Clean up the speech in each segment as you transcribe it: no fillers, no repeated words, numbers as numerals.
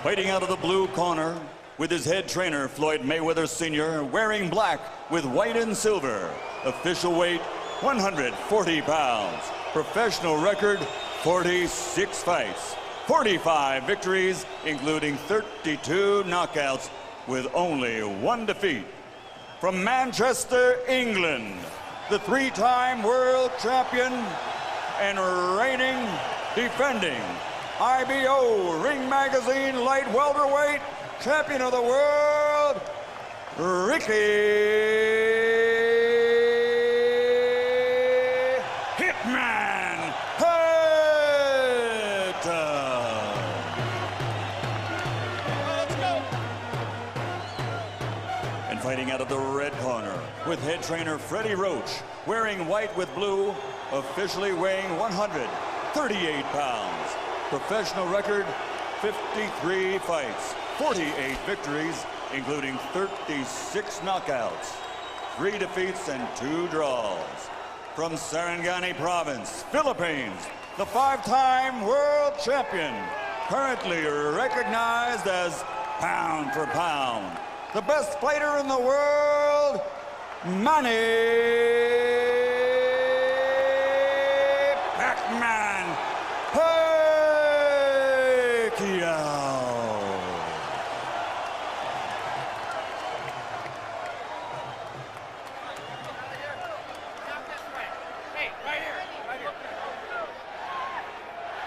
Fighting out of the blue corner with his head trainer, Floyd Mayweather Sr., wearing black with white and silver. Official weight, 140 pounds. Professional record, 46 fights. 45 victories, including 32 knockouts, with only one defeat. From Manchester, England, the three-time world champion and reigning, defending IBO Ring Magazine light welterweight champion of the world, Ricky Hitman Hatton. Let's go. And fighting out of the red corner with head trainer Freddie Roach, wearing white with blue, officially weighing 138 pounds. Professional record, 53 fights, 48 victories, including 36 knockouts, 3 defeats and 2 draws. From Sarangani Province, Philippines, the 5-time world champion, currently recognized as pound for pound, the best fighter in the world, Manny Pac-Man PACQUIAO. Hey, right here.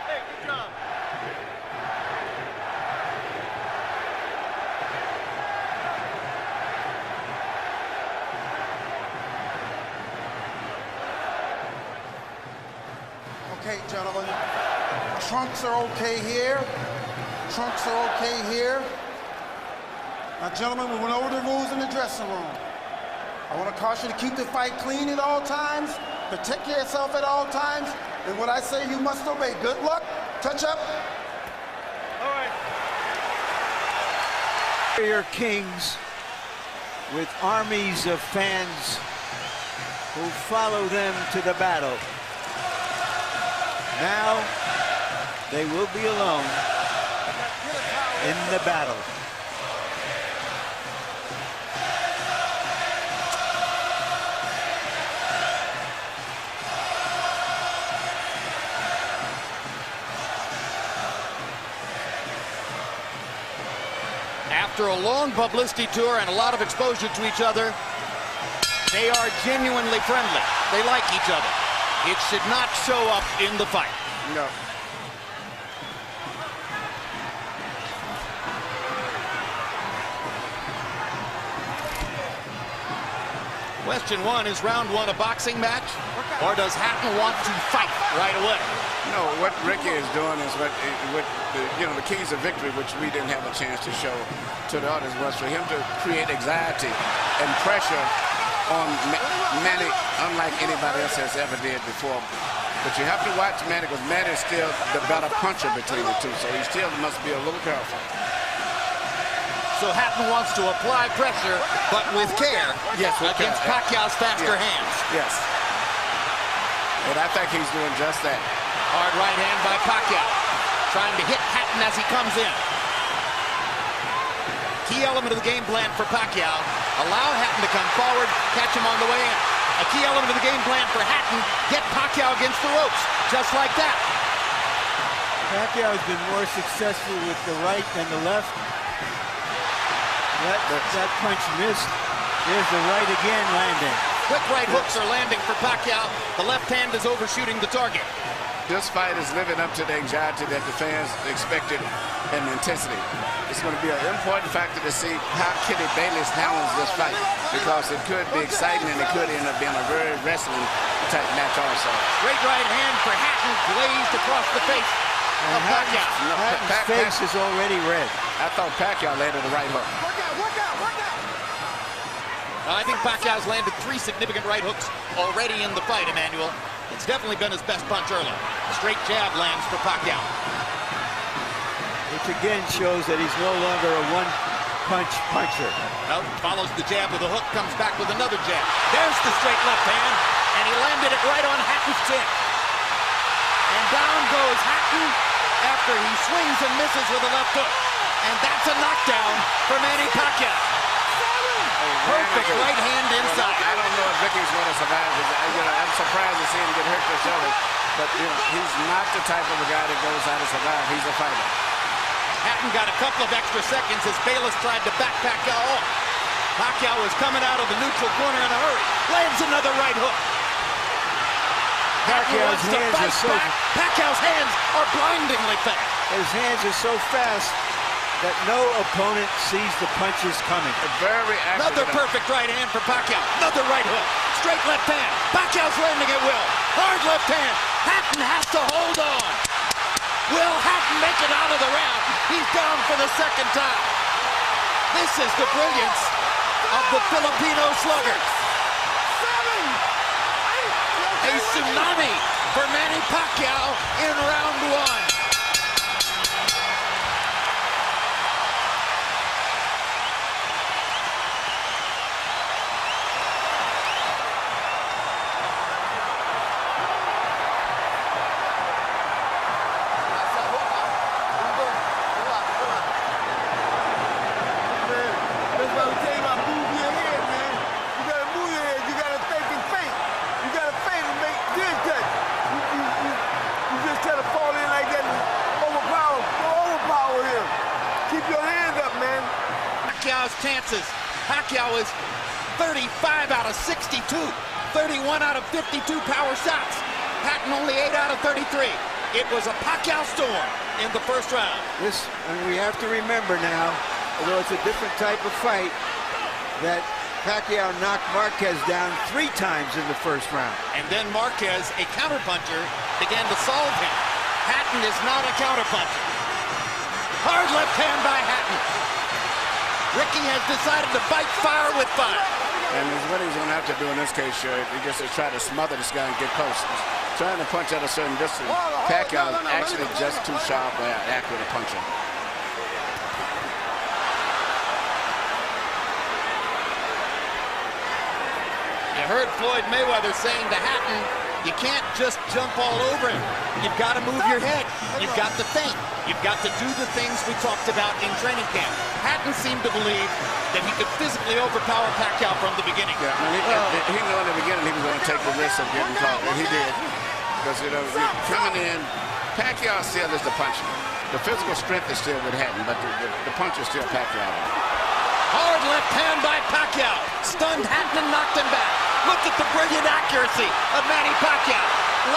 Hey, good job. Okay, gentlemen, trunks are okay here. Trunks are okay here. Now, gentlemen, we went over the rules in the dressing room. I want to caution you to keep the fight clean at all times, protect yourself at all times, and what I say you must obey. Good luck. Touch up. All right. Warrior Kings with armies of fans who follow them to the battle. Now they will be alone in the battle. After a long publicity tour and a lot of exposure to each other, they are genuinely friendly. They like each other. It should not show up in the fight. No. Question one, is round one a boxing match? Or does Hatton want to fight right away? No, what Ricky is doing is what the keys of victory, which we didn't have a chance to show to the audience, was for him to create anxiety and pressure on Manny, unlike anybody else has ever did before. But you have to watch Manny, because Manny is still the better puncher between the two, so he still must be a little careful. So Hatton wants to apply pressure, but with care, yes, against Pacquiao's faster hands. Yes. And I think he's doing just that. Hard right hand by Pacquiao, trying to hit Hatton as he comes in. Key element of the game plan for Pacquiao, allow Hatton to come forward, catch him on the way in. A key element of the game plan for Hatton, get Pacquiao against the ropes, just like that. Pacquiao has been more successful with the right than the left. That punch missed. There's the right again landing. Quick right hooks are landing for Pacquiao. The left hand is overshooting the target. This fight is living up to the anxiety that the fans expected and the intensity. It's going to be an important factor to see how Kenny Bayless handles this fight, because it could be exciting and it could end up being a very wrestling type match also. Great right hand for Hatton, glazed across the face of Pacquiao. Hatton's face is already red. I thought Pacquiao landed the right hook. Work out. I think Pacquiao's landed 3 significant right hooks already in the fight, Emmanuel. It's definitely been his best punch early. A straight jab lands for Pacquiao. Which again shows that he's no longer a one-punch puncher. Well, follows the jab with a hook, comes back with another jab. There's the straight left hand, and he landed it right on Hatton's chin. And down goes Hatton after he swings and misses with a left hook. And that's a knockdown for Manny Pacquiao. Perfect right hand inside. I don't know if Ricky's going to survive. I'm surprised to see him get hurt this early. But he's not the type of a guy that goes out to survive. He's a fighter. Hatton got a couple of extra seconds as Bayless tried to back Pacquiao off. Pacquiao was coming out of the neutral corner in a hurry. Lands another right hook. Pacquiao's hands are so Pacquiao's hands are blindingly fast. His hands are so fast that no opponent sees the punches coming. Very accurate. Another perfect right hand for Pacquiao. Another right hook. Straight left hand. Pacquiao's landing at will. Hard left hand. Hatton has to hold on. Will Hatton make it out of the round? He's down for the second time. This is the brilliance of the Filipino slugger. A tsunami for Manny Pacquiao in round one. Pacquiao's chances. Pacquiao is 35 out of 62, 31 out of 52 power shots. Hatton only 8 out of 33. It was a Pacquiao storm in the first round. And we have to remember now, although it's a different type of fight, that Pacquiao knocked Marquez down 3 times in the first round. And then Marquez, a counterpuncher, began to solve him. Hatton is not a counterpuncher. Hard left hand by Hatton. Ricky has decided to fight fire with fire. And what he's going to have to do in this case, he just to try to smother this guy and get close. He's trying to punch at a certain distance. Pacquiao is actually just too sharp or accurate a puncher. You heard Floyd Mayweather saying to Hatton, you can't just jump all over him. You've got to move your head. You've got to think. You've got to do the things we talked about in training camp. Hatton seemed to believe that he could physically overpower Pacquiao from the beginning. Yeah, he knew in the beginning he was going to take the risk of getting caught, and he did. Because, coming in, Pacquiao still is the puncher. The physical strength is still with Hatton, but the punch is still Pacquiao. Hard left hand by Pacquiao. Stunned Hatton and knocked him back. Look at the brilliant accuracy of Manny Pacquiao.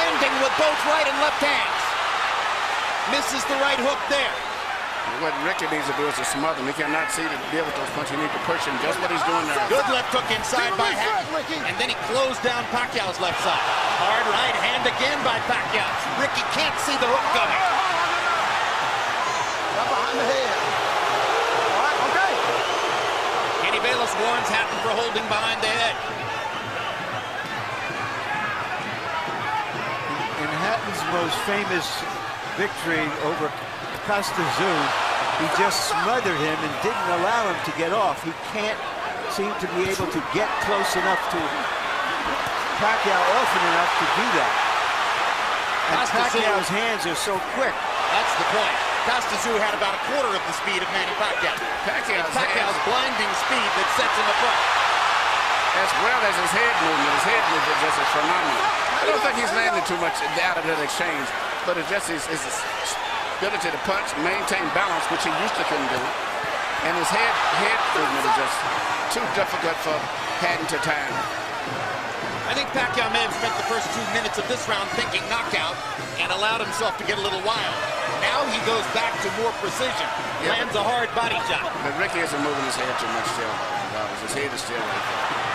Landing with both right and left hands. Misses the right hook there. What Ricky needs to do is to smother him. He cannot see to deal with those punches. He needs to push him. Just what he's doing there. Good left hook inside by Hatton. And then he closed down Pacquiao's left side. Hard right hand again by Pacquiao. Ricky can't see the hook coming. Right behind the head. All right, okay. Kenny Bayless warns Hatton for holding behind the head. In Hatton's most famous victory over Costa Zoo, he just smothered him and didn't allow him to get off. He can't seem to be able to get close enough to Pacquiao often enough to do that. And Pacquiao's hands are so quick. That's the point. Costa Zoo had about a quarter of the speed of Manny Pacquiao. Pacquiao's blinding speed that sets him apart. As well as his head movement. His head movement just is phenomenal. I don't think he's landed too much out of that exchange, but it's just his ability to punch, maintain balance, which he used to couldn't do. And his head movement is just too difficult for Hatton to time. I think Pacquiao may have spent the first 2 minutes of this round thinking knockout and allowed himself to get a little wild. Now he goes back to more precision. Lands a hard body shot. But Ricky isn't moving his head too much still. His head is still right there.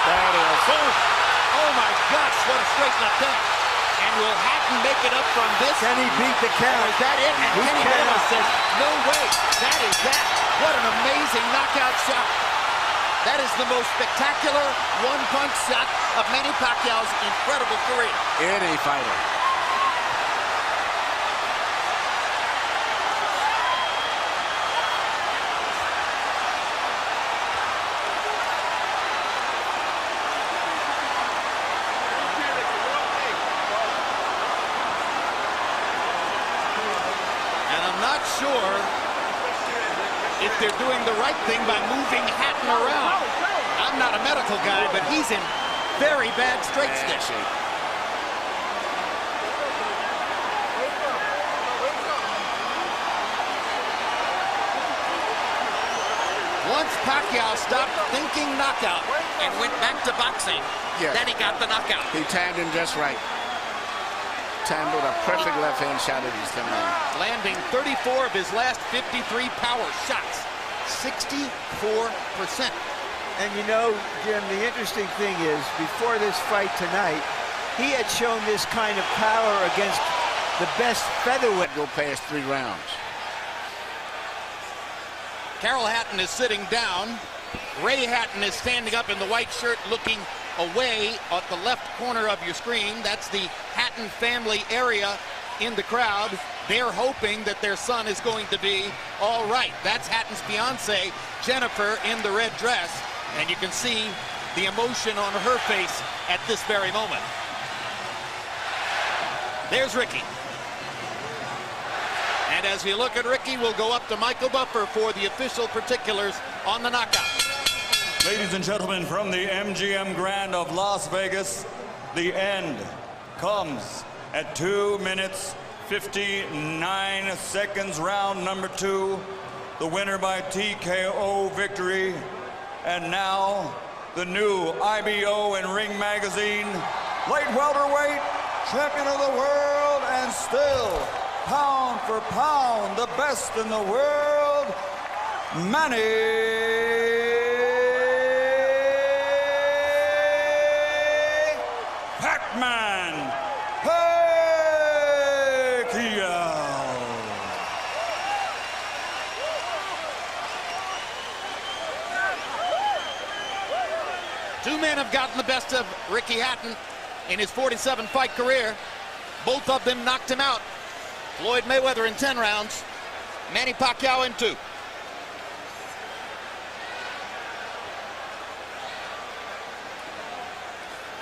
That is. Oh my gosh, what a straight left hand. And will Hatton make it up from this? Can he beat the count? Is that it? And Kenny Bayless says, no way. That is that. What an amazing knockout shot. That is the most spectacular one-punch shot of Manny Pacquiao's incredible career. Any fighter. not sure if they're doing the right thing by moving Hatton around. I'm not a medical guy, but he's in very bad straight stick. Once Pacquiao stopped thinking knockout and went back to boxing, then he got the knockout. He timed him just right. Timed with a perfect left-hand shot at his coming in. Landing 34 of his last 53 power shots. 64%. And you know, Jim, the interesting thing is, before this fight tonight, he had shown this kind of power against the best featherweight. Go past 3 rounds. Carol Hatton is sitting down. Ray Hatton is standing up in the white shirt looking away at the left corner of your screen. That's the Hatton family area in the crowd. They're hoping that their son is going to be all right. That's Hatton's fiance, Jennifer, in the red dress. And you can see the emotion on her face at this very moment. There's Ricky. And as we look at Ricky, we'll go up to Michael Buffer for the official particulars on the knockout. Ladies and gentlemen, from the MGM Grand of Las Vegas, the end comes at 2 minutes, 59 seconds, round number 2. The winner by TKO victory. And now, the new IBO and Ring Magazine light welterweight champion of the world, and still, pound for pound, the best in the world, Manny Pac-Man Pacquiao. Two men have gotten the best of Ricky Hatton in his 47-fight career. Both of them knocked him out. Floyd Mayweather in 10 rounds, Manny Pacquiao in 2.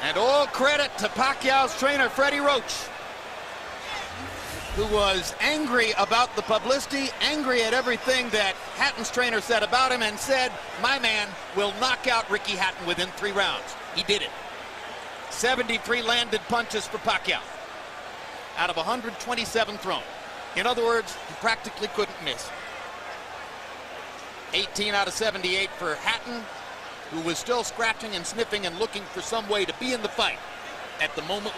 And all credit to Pacquiao's trainer, Freddie Roach, who was angry about the publicity, angry at everything that Hatton's trainer said about him, and said, my man will knock out Ricky Hatton within 3 rounds. He did it. 73 landed punches for Pacquiao out of 127 thrown. In other words, he practically couldn't miss. 18 out of 78 for Hatton, who was still scratching and sniffing and looking for some way to be in the fight at the moment.